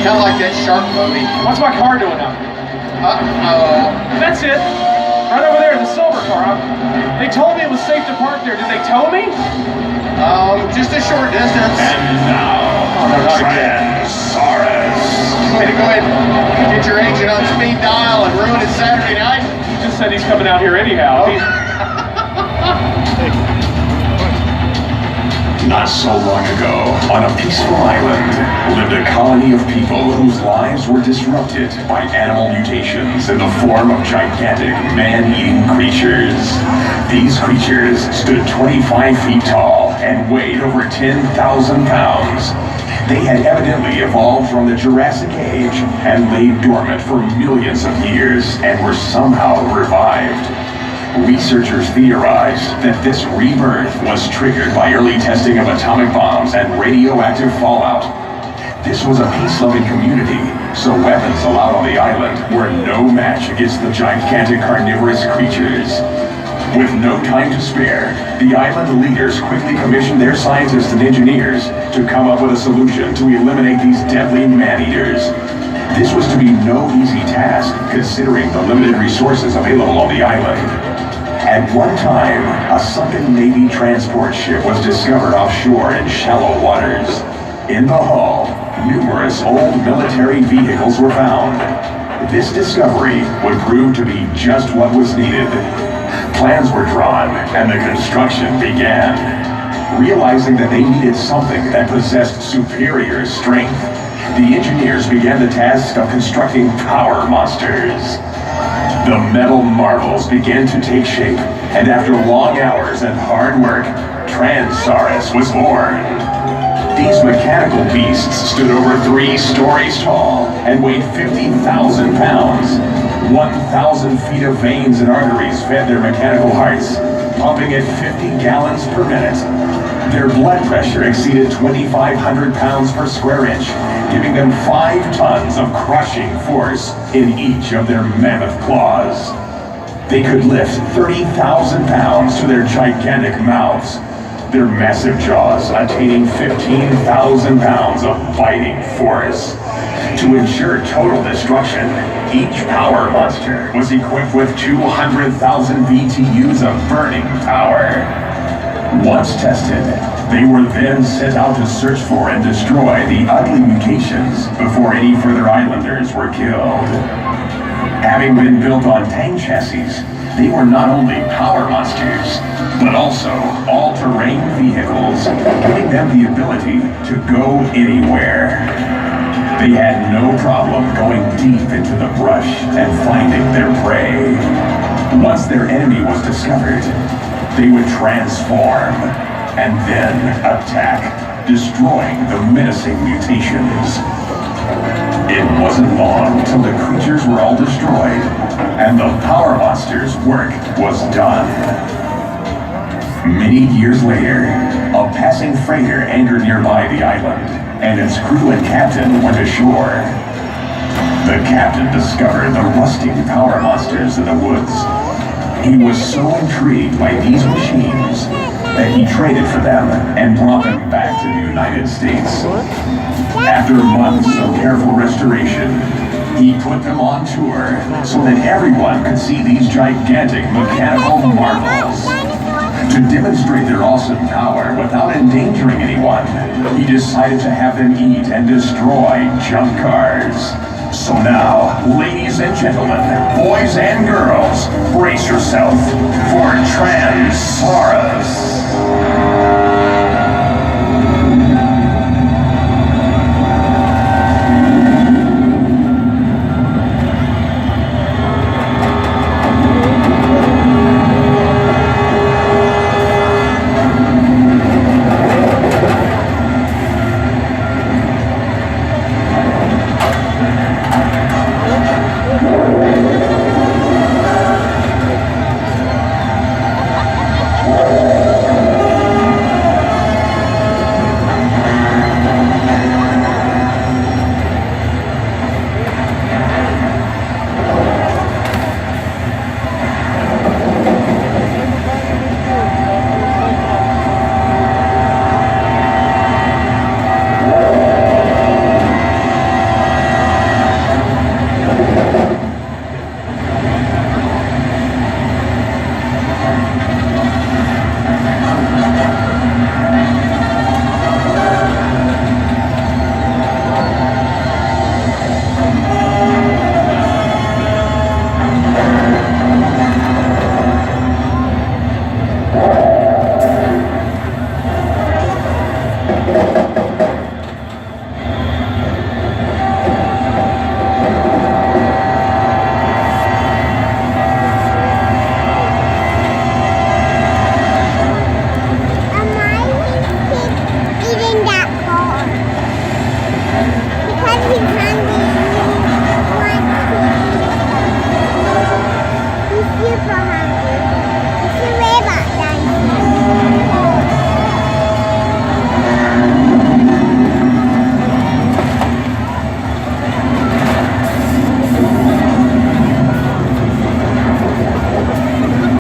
Kind of like that shark movie. What's my car doing now? Uh-oh. That's it. Right over there, the silver car. They told me it was safe to park there. Did they tow me? Just a short distance. And now, Transaurus. Way to go ahead and get your agent on speed dial and ruin his Saturday night. He just said he's coming out here anyhow. Not so long ago, on a peaceful island, lived a colony of people whose lives were disrupted by animal mutations in the form of gigantic man-eating creatures. These creatures stood 25 feet tall and weighed over 10,000 pounds. They had evidently evolved from the Jurassic Age and lay dormant for millions of years and were somehow revived. Researchers theorized that this rebirth was triggered by early testing of atomic bombs and radioactive fallout. This was a peace-loving community, so weapons allowed on the island were no match against the gigantic carnivorous creatures. With no time to spare, the island leaders quickly commissioned their scientists and engineers to come up with a solution to eliminate these deadly man-eaters. This was to be no easy task, considering the limited resources available on the island. At one time, a sunken Navy transport ship was discovered offshore in shallow waters. In the hull, numerous old military vehicles were found. This discovery would prove to be just what was needed. Plans were drawn, and the construction began. Realizing that they needed something that possessed superior strength, the engineers began the task of constructing power monsters. The metal marvels began to take shape, and after long hours and hard work, Transaurus was born. These mechanical beasts stood over 3 stories tall and weighed 50,000 pounds. 1,000 feet of veins and arteries fed their mechanical hearts, pumping at 50 gallons per minute. Their blood pressure exceeded 2,500 pounds per square inch, giving them 5 tons of crushing force in each of their mammoth claws. They could lift 30,000 pounds to their gigantic mouths, their massive jaws attaining 15,000 pounds of biting force. To ensure total destruction, each power monster was equipped with 200,000 BTUs of burning power. Once tested, they were then sent out to search for and destroy the ugly mutations before any further islanders were killed. Having been built on tank chassis, they were not only power monsters, but also all-terrain vehicles, giving them the ability to go anywhere. They had no problem going deep into the brush and finding their prey. Once their enemy was discovered, they would transform and then attack, destroying the menacing mutations. It wasn't long till the creatures were all destroyed, and the power monsters' work was done. Many years later, a passing freighter anchored nearby the island, and its crew and captain went ashore. The captain discovered the rusting power monsters in the woods. He was so intrigued by these machines that he traded for them and brought them back to the United States. After months of careful restoration, he put them on tour so that everyone could see these gigantic mechanical marvels. To demonstrate their awesome power without endangering anyone, he decided to have them eat and destroy junk cars. So now, ladies and gentlemen, boys and girls, brace yourself for Transaurus.